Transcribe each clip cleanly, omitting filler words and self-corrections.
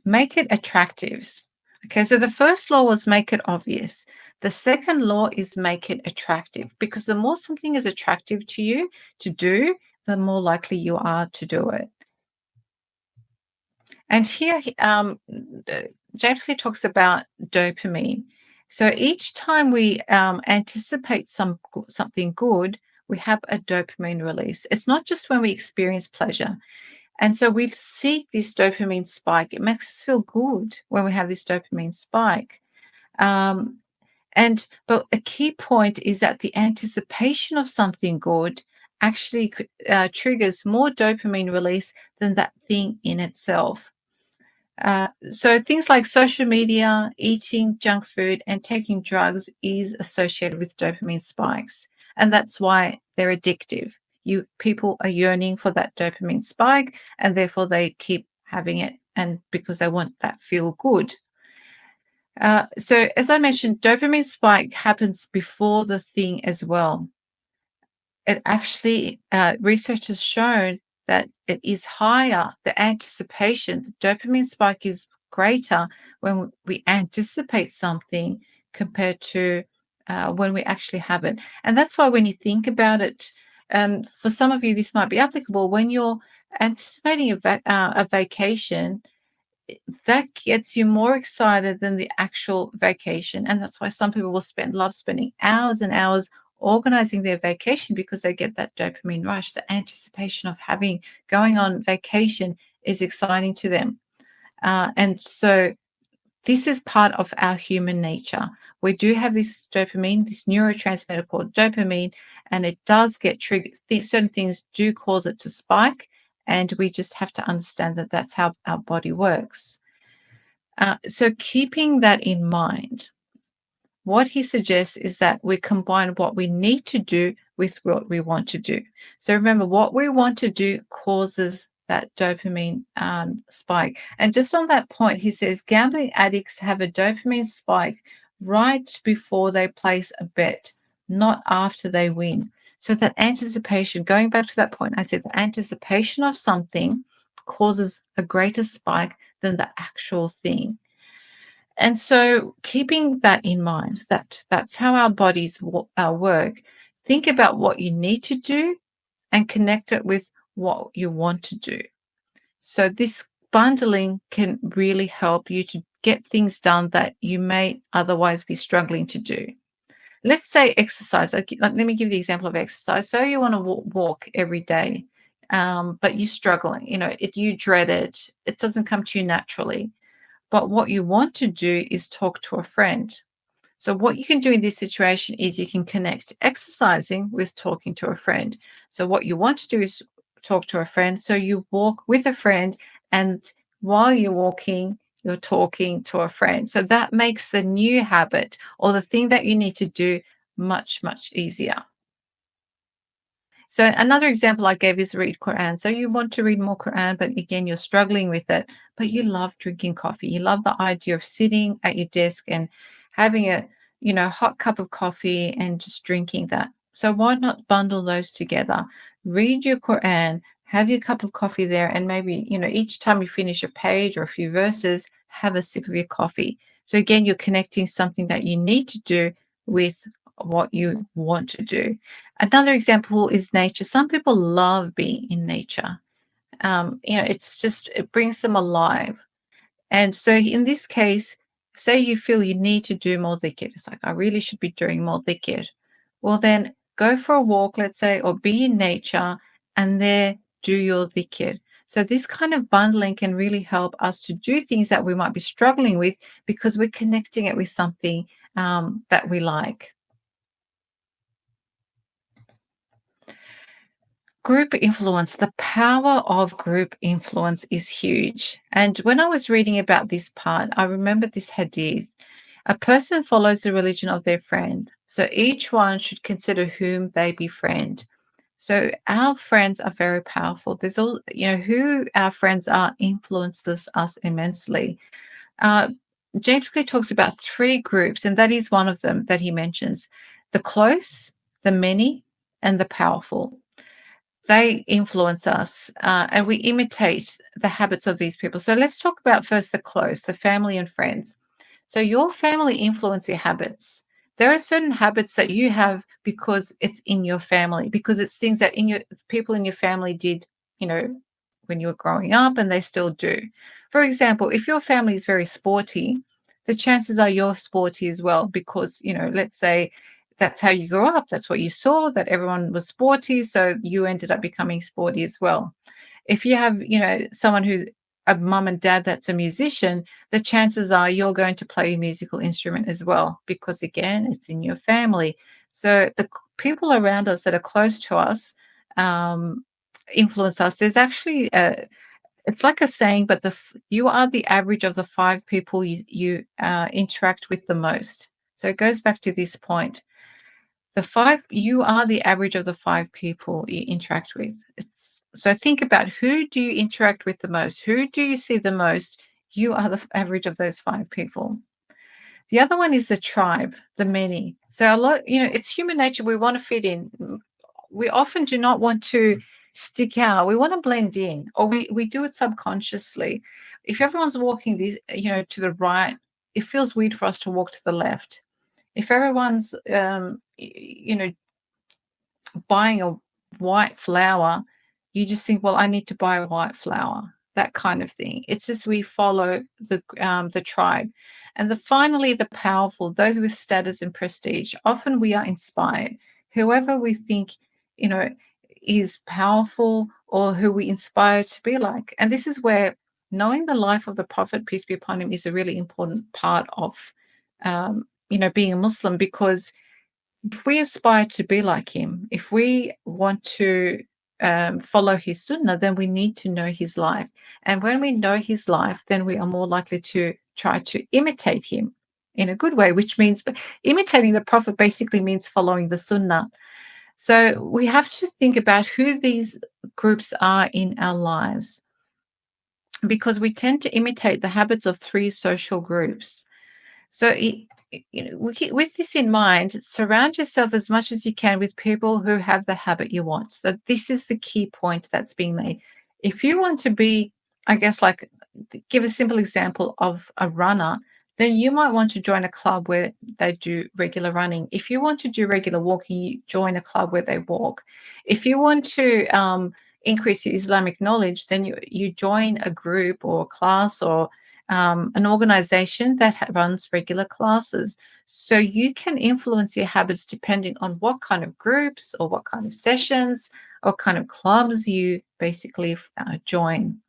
Make it attractive. Okay, so the first law was make it obvious. The second law is make it attractive, because the more something is attractive to you to do, the more likely you are to do it. And here, James Clear talks about dopamine. So each time we anticipate something good, we have a dopamine release. It's not just when we experience pleasure. And so we seek this dopamine spike. It makes us feel good when we have this dopamine spike. But a key point is that the anticipation of something good actually triggers more dopamine release than that thing in itself. So things like social media, eating junk food, and taking drugs is associated with dopamine spikes, and that's why they're addictive. People are yearning for that dopamine spike, and therefore they keep having it, and because they want that feel good. So as I mentioned, dopamine spike happens before the thing as well. It actually, research has shown that it is higher, the anticipation, the dopamine spike is greater when we anticipate something compared to when we actually have it. And that's why when you think about it, for some of you, this might be applicable. When you're anticipating a vacation, that gets you more excited than the actual vacation. And that's why some people will love spending hours and hours organizing their vacation, because they get that dopamine rush. The anticipation of going on vacation is exciting to them. And so this is part of our human nature. We do have this dopamine, this neurotransmitter called dopamine, and it does get triggered. Certain things do cause it to spike, and we just have to understand that that's how our body works. So keeping that in mind, what he suggests is that we combine what we need to do with what we want to do. So remember, what we want to do causes that dopamine spike. And just on that point, he says gambling addicts have a dopamine spike right before they place a bet, not after they win. So that anticipation, going back to that point, I said the anticipation of something causes a greater spike than the actual thing. And so keeping that in mind, that's how our bodies work. Think about what you need to do and connect it with what you want to do. So this bundling can really help you to get things done that you may otherwise be struggling to do. Let's say exercise. Let me give the example of exercise. So you want to walk every day, but you're struggling. You dread it. It doesn't come to you naturally. But what you want to do is talk to a friend. So what you can do in this situation is you can connect exercising with talking to a friend. So what you want to do is talk to a friend. So you walk with a friend, and while you're walking, you're talking to a friend. So that makes the new habit or the thing that you need to do much, much easier. So another example I gave is read Qur'an. So you want to read more Qur'an, but again, you're struggling with it, but you love drinking coffee. You love the idea of sitting at your desk and having a, hot cup of coffee and just drinking that. So why not bundle those together? Read your Qur'an, have your cup of coffee there, and maybe, each time you finish a page or a few verses, have a sip of your coffee. So again, you're connecting something that you need to do with what you want to do. Another example is nature. Some people love being in nature. It brings them alive. And so in this case, say you feel you need to do more dhikr. It's like, I really should be doing more dhikr. Well, then go for a walk, let's say, or be in nature, and there do your dhikr. So this kind of bundling can really help us to do things that we might be struggling with, because we're connecting it with something that we like. Group influence, the power of group influence is huge. And when I was reading about this part, I remember this hadith. A person follows the religion of their friend, so each one should consider whom they befriend. So our friends are very powerful. There's all, who our friends are influences us immensely. James Clear talks about 3 groups, and that is one of them that he mentions: the close, the many, and the powerful. they influence us, and we imitate the habits of these people. So let's talk about first the close, the family and friends. So your family influence your habits. There are certain habits that you have because it's in your family, because it's things that in your people in your family did, you know, when you were growing up, and they still do. For example, if your family is very sporty, the chances are you're sporty as well, because, let's say that's how you grew up. That's what you saw, that everyone was sporty. So you ended up becoming sporty as well. If you have, someone who's a mum and dad that's a musician, the chances are you're going to play a musical instrument as well, because again, it's in your family. So the people around us that are close to us um, influence us. There's actually it's like a saying, but you are the average of the five people you interact with the most. So it goes back to this point. You are the average of the five people you interact with. So think about, who do you interact with the most? Who do you see the most? You are the average of those five people. The other one is the tribe, the many. So it's human nature. We want to fit in. We often do not want to stick out. We want to blend in, or we do it subconsciously. If everyone's walking to the right, it feels weird for us to walk to the left. If everyone's buying a white flower, you just think, well, I need to buy a white flower, that kind of thing. It's just we follow the tribe. And finally, the powerful, those with status and prestige. Often we are inspired. Whoever we think, is powerful, or who we inspire to be like. And this is where knowing the life of the Prophet, peace be upon him, is a really important part of, being a Muslim, because if we aspire to be like him, if we want to follow his sunnah, then we need to know his life. And when we know his life, then we are more likely to try to imitate him in a good way, which means imitating the Prophet basically means following the sunnah. So we have to think about who these groups are in our lives, because we tend to imitate the habits of three social groups. So, with this in mind, surround yourself as much as you can with people who have the habit you want. So, this is the key point that's being made. If you want to be, I guess, like, give a simple example of a runner, then you might want to join a club where they do regular running. If you want to do regular walking, you join a club where they walk. If you want to increase your Islamic knowledge, then you join a group or a class, or an organization that runs regular classes. So you can influence your habits depending on what kind of groups or what kind of sessions or kind of clubs you basically join.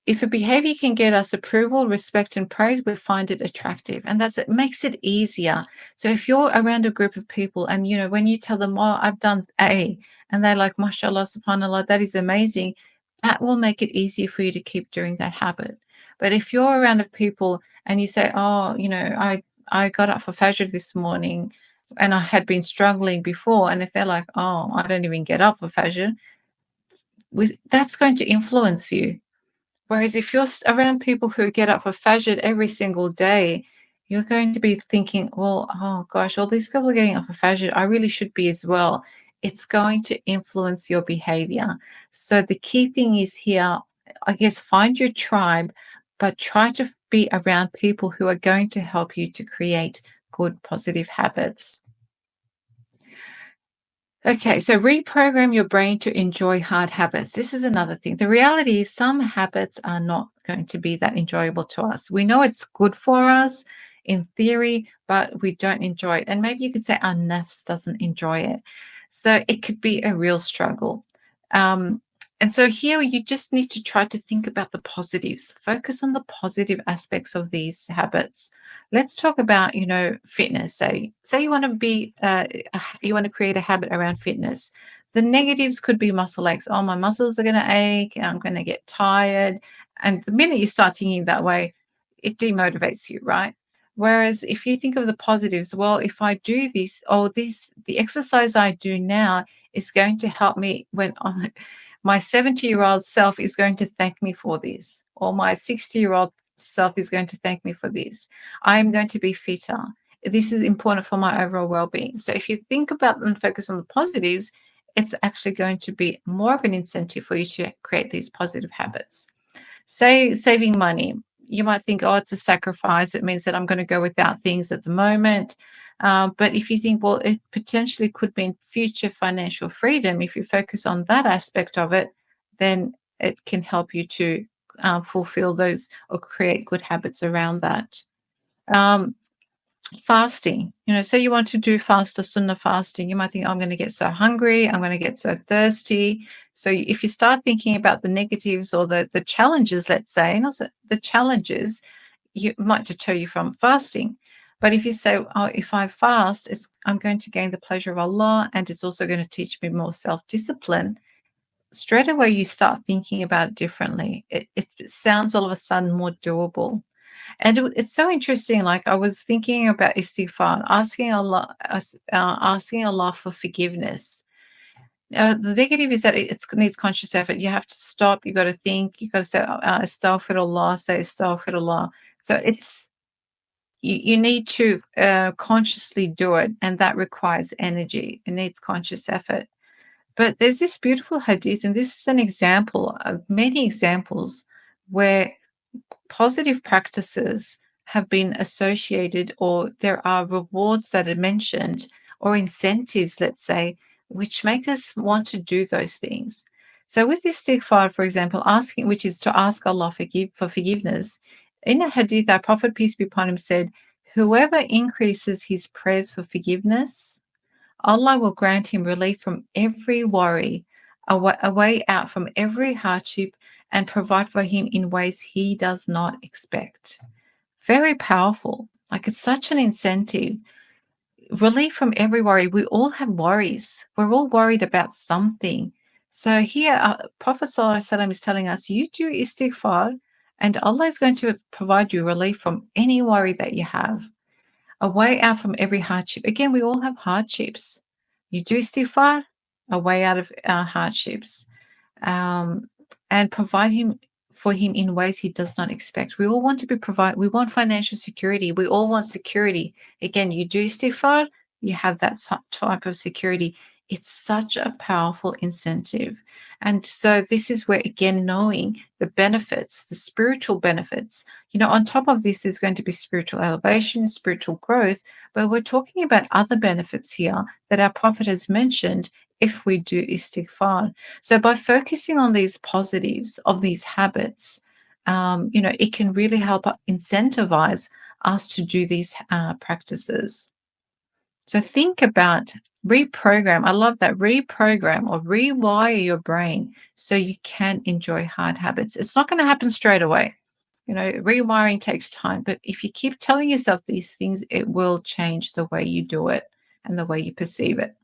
If a behavior can get us approval, respect, and praise, we find it attractive. And it makes it easier. So if you're around a group of people and, when you tell them, oh, I've done A, and they're like, mashallah, subhanallah, that is amazing, that will make it easier for you to keep doing that habit. But if you're around of people and you say, oh, I got up for Fajr this morning and I had been struggling before. And if they're like, oh, I don't even get up for Fajr, that's going to influence you. Whereas if you're around people who get up for Fajr every single day, you're going to be thinking, well, oh gosh, all these people are getting up for Fajr, I really should be as well. It's going to influence your behavior. So the key thing is here, I guess, find your tribe, but try to be around people who are going to help you to create good, positive habits. Okay, so reprogram your brain to enjoy hard habits. This is another thing. The reality is some habits are not going to be that enjoyable to us. We know it's good for us in theory, but we don't enjoy it. And maybe you could say our nafs doesn't enjoy it. So it could be a real struggle. And so here you just need to try to think about the positives. Focus on the positive aspects of these habits. Let's talk about, fitness. Say you want to you want to create a habit around fitness. The negatives could be muscle aches. Oh, my muscles are going to ache. I'm going to get tired. And the minute you start thinking that way, it demotivates you, right? Whereas if you think of the positives, well, if I do this, the exercise I do now is going to help me when my 70-year-old self is going to thank me for this, or my 60-year-old self is going to thank me for this. I am going to be fitter. This is important for my overall well-being. So if you think about and focus on the positives, it's actually going to be more of an incentive for you to create these positive habits. Say saving money. You might think, oh, it's a sacrifice. It means that I'm going to go without things at the moment. But if you think, well, it potentially could mean future financial freedom, if you focus on that aspect of it, then it can help you to fulfill those or create good habits around that. Um, Fasting, say you want to do fast or sunnah fasting, you might think, I'm going to get so hungry, I'm going to get so thirsty. So if you start thinking about the negatives or the challenges, let's say, and also the challenges, you might deter you from fasting. But if you say, oh, if I fast, I'm going to gain the pleasure of Allah, and it's also going to teach me more self-discipline, straight away you start thinking about it differently. It sounds all of a sudden more doable. And it's so interesting. Like, I was thinking about istighfar, asking Allah for forgiveness. The negative is that it needs conscious effort. You have to stop. You got to think. You got to say astaghfirullah, say astaghfirullah. So you need to consciously do it, and that requires energy. It needs conscious effort. But there's this beautiful hadith, and this is an example of many examples where positive practices have been associated, or there are rewards that are mentioned, or incentives, let's say, which make us want to do those things. So with istighfar, for example, asking, which is to ask Allah for forgiveness, in a hadith, our Prophet, peace be upon him, said, whoever increases his prayers for forgiveness, Allah will grant him relief from every worry, a way out from every hardship, and provide for him in ways he does not expect. Very powerful. Like, it's such an incentive. Relief from every worry. We all have worries. We're all worried about something. So here, Prophet ﷺ is telling us, you do istighfar, and Allah is going to provide you relief from any worry that you have, a way out from every hardship. Again, we all have hardships. You do istighfar, a way out of our hardships, and provide for him in ways he does not expect. We all want to be provided. We want financial security. We all want security. Again, you do istighfar, you have that type of security. It's such a powerful incentive. And so this is where, again, knowing the benefits, the spiritual benefits, on top of this is going to be spiritual elevation, spiritual growth, but we're talking about other benefits here that our Prophet has mentioned if we do istighfar. So by focusing on these positives of these habits, it can really help incentivize us to do these practices. So think about reprogram. I love that. Reprogram or rewire your brain so you can enjoy hard habits. It's not going to happen straight away. Rewiring takes time, but if you keep telling yourself these things, it will change the way you do it and the way you perceive it.